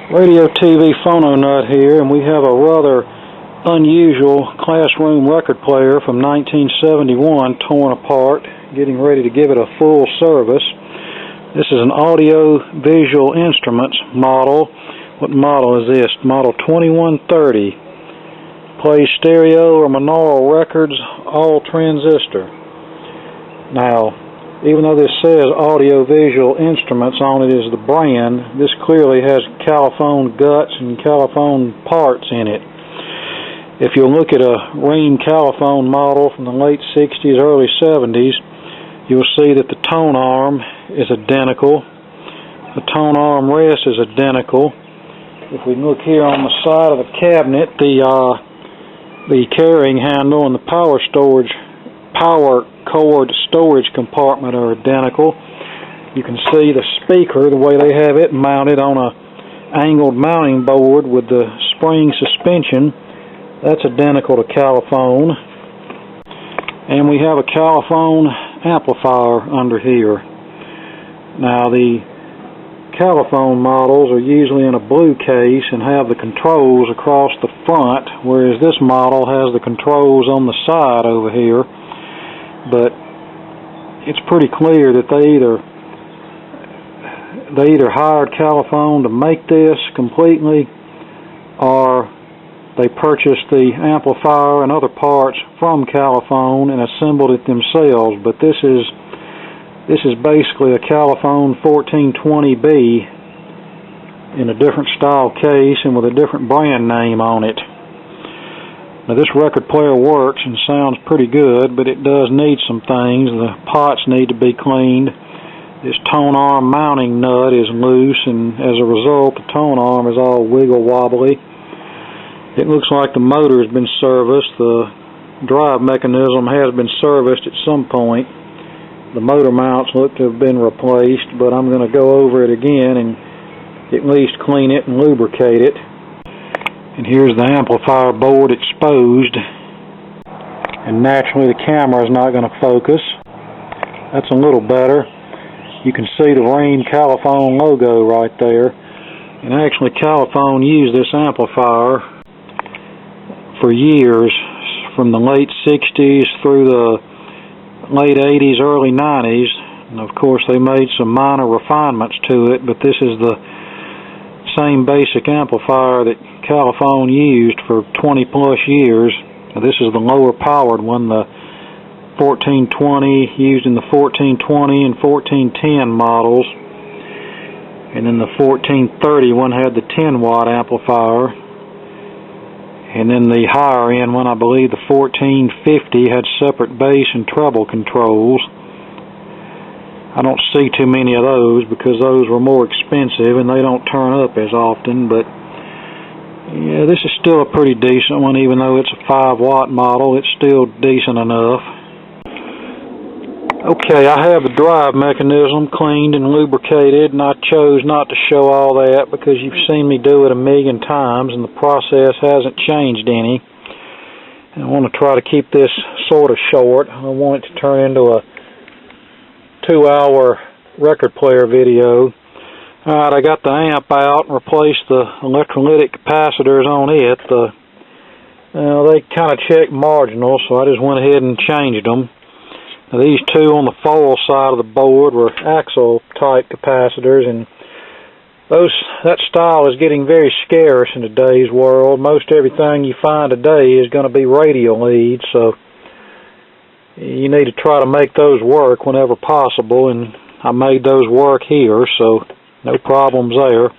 Radio TV phono nut here, and we have a rather unusual classroom record player from 1971 torn apart, getting ready to give it a full service. This is an Audio Visual Instruments model. What model is this? Model 2130. Plays stereo or monaural records, all transistor. Now, even though this says Audio Visual Instruments on it is the brand, this clearly has Califone guts and Califone parts in it. If you look at a Ream Califone model from the late 60s, early 70s, you'll see that the tone arm is identical. The tone arm rest is identical. If we look here on the side of the cabinet, the carrying handle and the power cord storage compartment are identical. You can see the speaker, the way they have it mounted on a angled mounting board with the spring suspension. That's identical to Califone. And we have a Califone amplifier under here. Now, the Califone models are usually in a blue case and have the controls across the front, whereas this model has the controls on the side over here. But it's pretty clear that they either hired Califone to make this completely, or they purchased the amplifier and other parts from Califone and assembled it themselves. But this is basically a Califone 1420B in a different style case and with a different brand name on it. Now, this record player works and sounds pretty good, but it does need some things. The pots need to be cleaned. This tone arm mounting nut is loose, and as a result, the tone arm is all wiggle wobbly. It looks like the motor has been serviced. The drive mechanism has been serviced at some point. The motor mounts look to have been replaced, but I'm going to go over it again and at least clean it and lubricate it. And here's the amplifier board exposed, and naturally the camera is not going to focus. That's a little better. You can see the Ream Califone logo right there. And actually Califone used this amplifier for years, from the late 60s through the late 80s, early 90s. And of course they made some minor refinements to it, but this is the same basic amplifier that Califone used for 20 plus years. Now, this is the lower powered one, the 1420, used in the 1420 and 1410 models. And then the 1430 one had the 10 watt amplifier. And then the higher end one, I believe the 1450, had separate bass and treble controls. I don't see too many of those because those were more expensive and they don't turn up as often, but yeah, this is still a pretty decent one. Even though it's a 5 watt model, it's still decent enough. Okay, I have the drive mechanism cleaned and lubricated, and I chose not to show all that because you've seen me do it a million times and the process hasn't changed any. And I want to try to keep this sort of short. I want it to turn into a 2-hour record player video. Alright, I got the amp out and replaced the electrolytic capacitors on it. They kind of checked marginal, so I just went ahead and changed them. Now, these two on the foil side of the board were axle type capacitors, and that style is getting very scarce in today's world. Most everything you find today is going to be radial leads, so you need to try to make those work whenever possible, and I made those work here, so no problems there.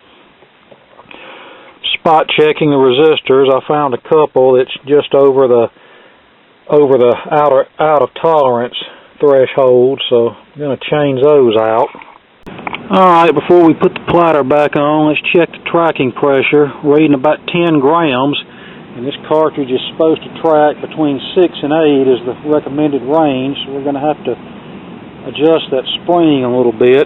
Spot checking the resistors, I found a couple that's just over the out of tolerance threshold, so I'm going to change those out. Alright, before we put the platter back on, let's check the tracking pressure, reading about 10 grams. And this cartridge is supposed to track between 6 and 8 is the recommended range, so we're going to have to adjust that spring a little bit.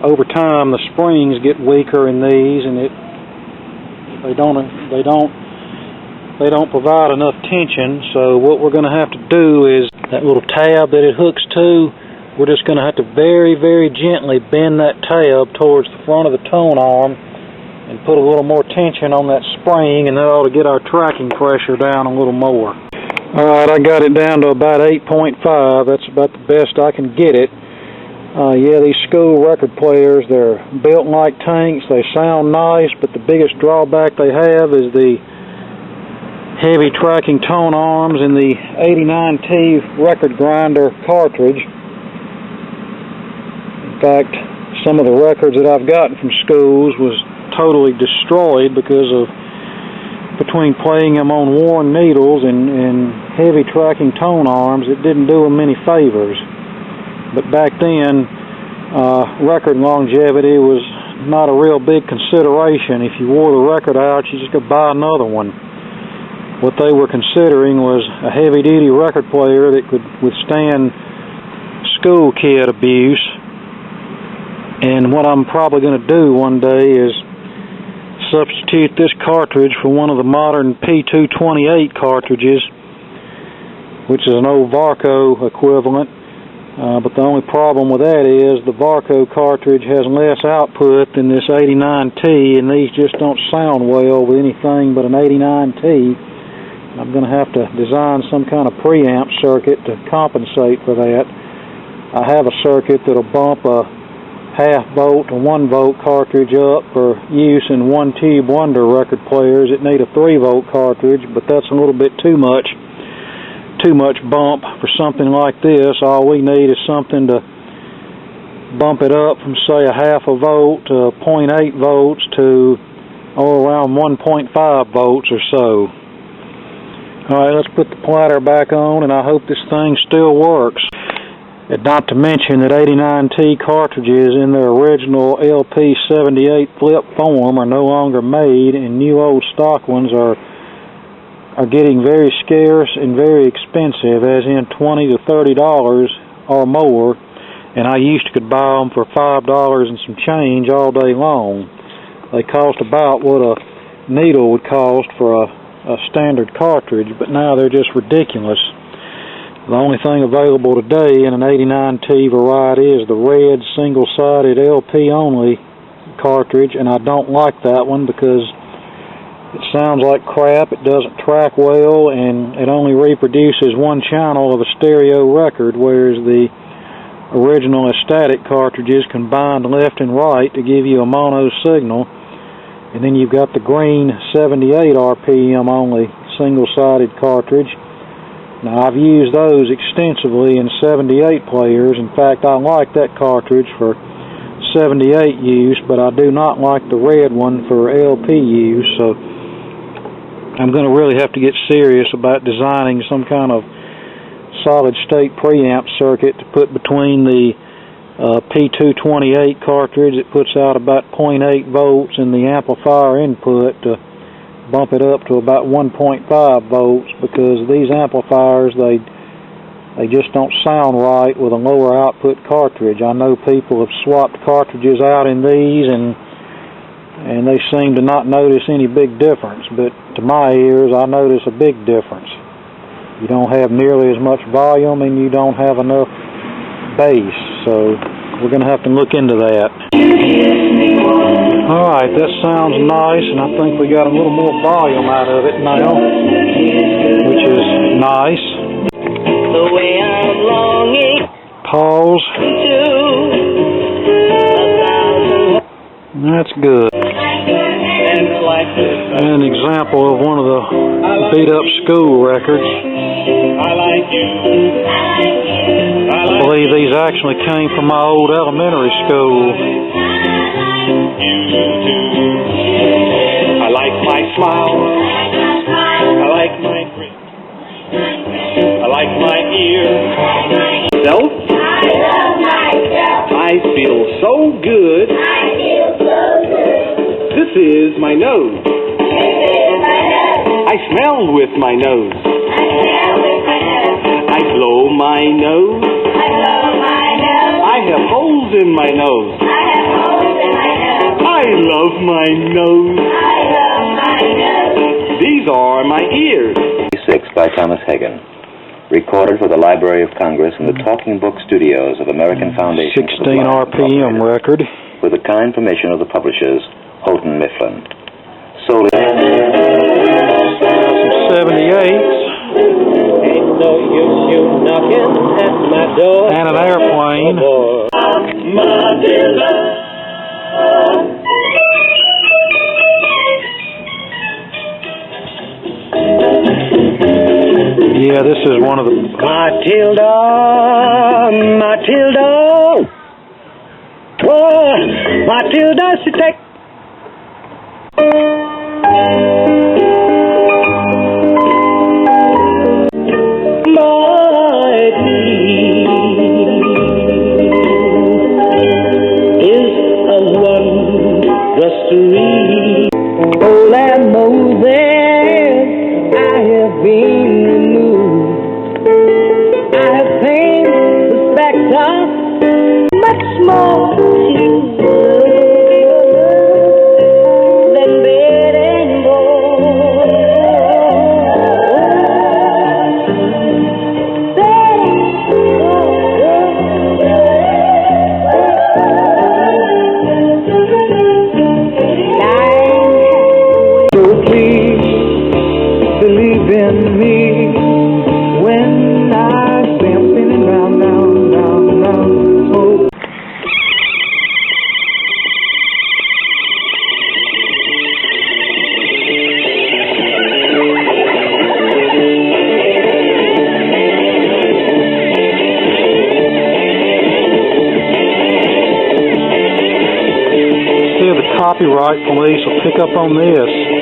Over time, the springs get weaker in these, and they don't provide enough tension. So what we're going to have to do is that little tab that it hooks to, we're just going to have to very, very gently bend that tab towards the front of the tone arm and put a little more tension on that spring, and that ought to get our tracking pressure down a little more. Alright, I got it down to about 8.5. That's about the best I can get it. Yeah, these school record players, they're built like tanks. They sound nice, but the biggest drawback they have is the heavy tracking tone arms in the 89T record grinder cartridge. In fact, some of the records that I've gotten from schools was totally destroyed because of between playing them on worn needles and heavy tracking tone arms, it didn't do them many favors. But back then, record longevity was not a real big consideration. If you wore the record out, you just could buy another one. What they were considering was a heavy-duty record player that could withstand school kid abuse. And what I'm probably going to do one day is substitute this cartridge for one of the modern P228 cartridges, which is an old Varco equivalent. But the only problem with that is the Varco cartridge has less output than this 89T, and these just don't sound well with anything but an 89T. I'm going to have to design some kind of preamp circuit to compensate for that. I have a circuit that'll bump a half-volt to 1-volt cartridge up for use in one-tube wonder record players. It need a 3-volt cartridge, but that's a little bit too much bump for something like this. All we need is something to bump it up from, say, a half a volt to 0.8 volts to around 1.5 volts or so. Alright, let's put the platter back on, and I hope this thing still works. And not to mention that 89T cartridges in their original LP78 flip form are no longer made, and new old stock ones are getting very scarce and very expensive, as in $20 to $30 or more, and I used to could buy them for $5 and some change all day long. They cost about what a needle would cost for a standard cartridge, but now they're just ridiculous. The only thing available today in an 89T variety is the red single-sided LP only cartridge, and I don't like that one because it sounds like crap, it doesn't track well, and it only reproduces one channel of a stereo record, whereas the original static cartridges combined left and right to give you a mono signal. And then you've got the green 78 RPM only single-sided cartridge. Now, I've used those extensively in 78 players. In fact, I like that cartridge for 78 use, but I do not like the red one for LP use. So I'm going to really have to get serious about designing some kind of solid-state preamp circuit to put between the P228 cartridge that puts out about 0.8 volts and the amplifier input to bump it up to about 1.5 volts, because these amplifiers, they just don't sound right with a lower output cartridge. I know people have swapped cartridges out in these and they seem to not notice any big difference, but to my ears I notice a big difference. You don't have nearly as much volume and you don't have enough bass, so we're going to have to look into that. Alright, that sounds nice, and I think we got a little more volume out of it now, which is nice. The way I'm longing. Pause. That's good. An example of one of the beat-up school records. I believe these actually came from my old elementary school. I like my smile. I like my grin. I like my ear. Self? I love myself. I feel so good. This is my nose. I smell with my nose. I blow my nose. I have holes in my nose. I love my nose. These are my ears. 6 by Thomas Hagen. Recorded for the Library of Congress in the Talking Book Studios of American Foundation. 16 RPM record. With the kind permission of the publishers, Houghton Mifflin. Sold Some 78s. Ain't no use you knocking at my door. And an airplane. Yeah, this is one of the... Matilda, Matilda. Oh, Matilda, she take... Old and Moses, I have been removed. I have seen the spectre much more than bed and believe in me when I'm spinning round, round, round, round. Oh. See if the copyright police will pick up on this.